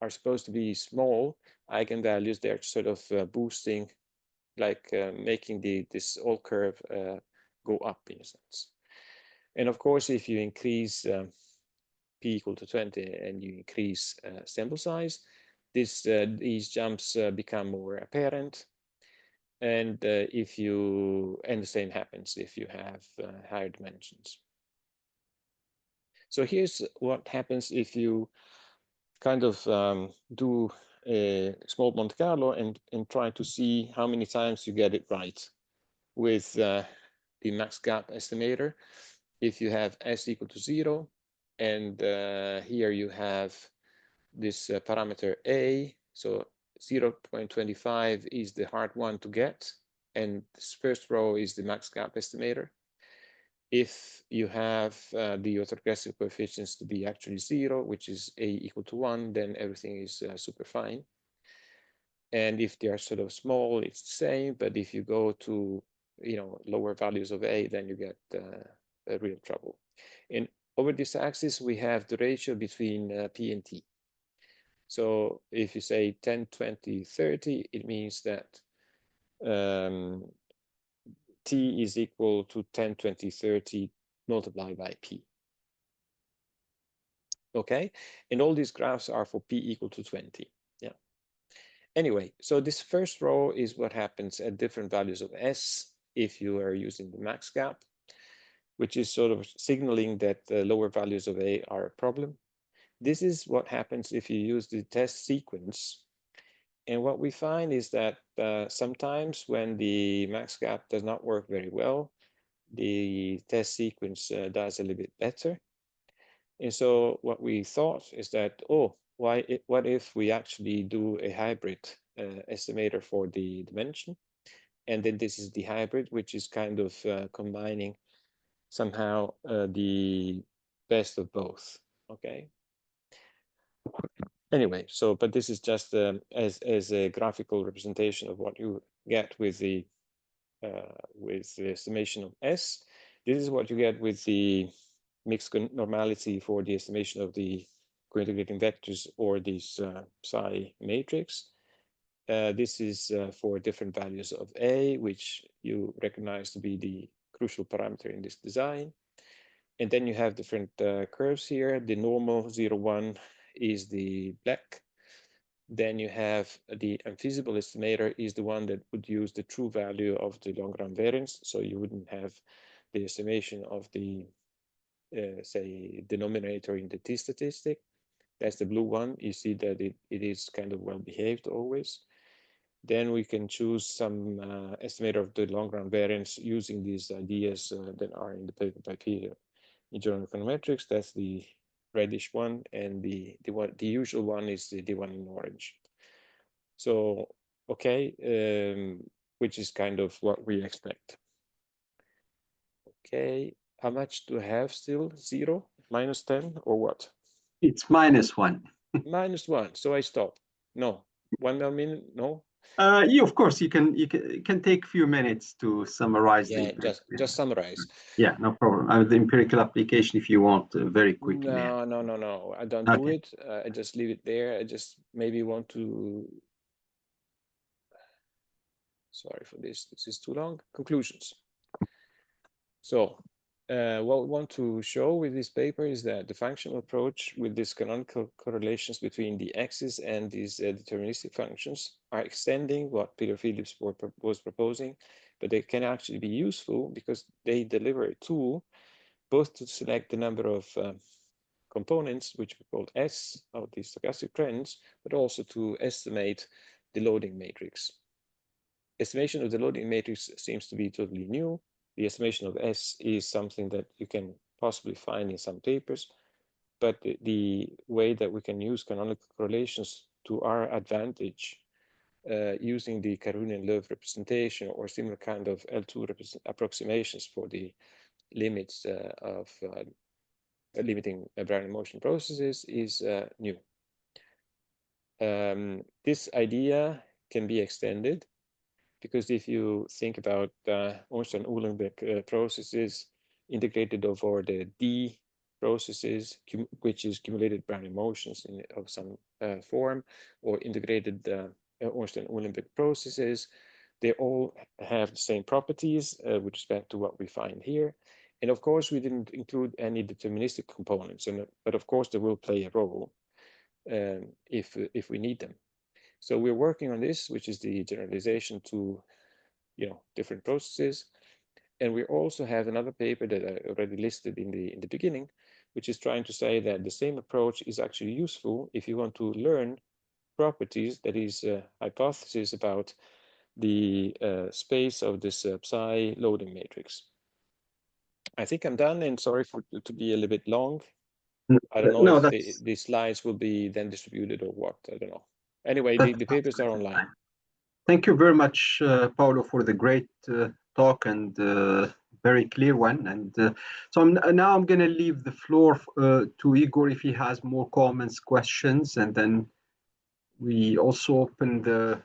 Speaker 2: are supposed to be small eigenvalues, they're sort of boosting, like making this whole curve go up in a sense. And of course, if you increase P equal to 20 and you increase sample size, these jumps become more apparent. And the same happens if you have higher dimensions. So here's what happens if you kind of do a small Monte Carlo and try to see how many times you get it right with the max gap estimator. If you have S equal to 0, and here you have this parameter A, so 0.25 is the hard one to get, and this first row is the max gap estimator. If you have the autoregressive coefficients to be actually 0, which is A equal to 1, then everything is super fine. And if they are sort of small, it's the same. But if you go to lower values of A, then you get real trouble. And over this axis, we have the ratio between P and T. So if you say 10, 20, 30, it means that T is equal to 10, 20, 30 multiplied by P. Okay, and all these graphs are for P equal to 20. Yeah. Anyway, so this first row is what happens at different values of S if you are using the max gap, which is sort of signaling that the lower values of A are a problem. This is what happens if you use the test sequence. And what we find is that sometimes when the max gap does not work very well, the test sequence does a little bit better. And so what we thought is that, what if we actually do a hybrid estimator for the dimension. And then this is the hybrid, which is kind of combining somehow the best of both. Okay. Anyway, so but this is just as a graphical representation of what you get with the estimation of S. This is what you get with the mixed normality for the estimation of the co-integrating vectors or this psi matrix. This is for different values of A, which you recognize to be the crucial parameter in this design. And then you have different curves here. The normal 0, 1 is the black. Then you have the unfeasible estimator is the one that would use the true value of the long-run variance. So you wouldn't have the estimation of the, say, denominator in the t statistic. That's the blue one. You see that it is kind of well behaved always. Then we can choose some estimator of the long-run variance using these ideas that are in the paper by Peter. In general econometrics, that's the reddish one, and the usual one is the one in orange. So okay, which is kind of what we expect. Okay, how much do I have still? 0, -10, or what?
Speaker 5: It's -1.
Speaker 2: -1. So I stop. No, 1 more minute. No.
Speaker 5: Yeah, of course, you can take a few minutes to summarize.
Speaker 2: Yeah, just summarize.
Speaker 5: Yeah, no problem. The empirical application, if you want, very quickly.
Speaker 2: No. I don't do it. I just leave it there. I just maybe want to. Sorry for this. This is too long. Conclusions. So, what we want to show with this paper is that the functional approach with these canonical correlations between the axes and these deterministic functions are extending what Peter Phillips was proposing, but they can actually be useful because they deliver a tool both to select the number of components, which we call S of the stochastic trends, but also to estimate the loading matrix. Estimation of the loading matrix seems to be totally new. The estimation of S is something that you can possibly find in some papers, but the way that we can use canonical correlations to our advantage using the Carunian-Löw representation or similar kind of L2 approximations for the limits of limiting Brownian motion processes is new. This idea can be extended because if you think about Ornstein-Uhlenbeck processes integrated over the D processes, which is cumulated Brownian motions of some form, or integrated Ornstein-Uhlenbeck processes, they all have the same properties with respect to what we find here. And of course, we didn't include any deterministic components, but of course, they will play a role if we need them. So we're working on this, which is the generalization to, different processes. And we also have another paper that I already listed in the beginning, which is trying to say that the same approach is actually useful if you want to learn properties, that is hypothesis about the space of this psi loading matrix. I think I'm done, and sorry to be a little bit long. I don't know if the slides will be then distributed or what. I don't know. Anyway, the papers are online.
Speaker 5: Thank you very much, Paolo, for the great talk and very clear one. And so now I'm going to leave the floor to Igor if he has more comments, questions, and then we also open the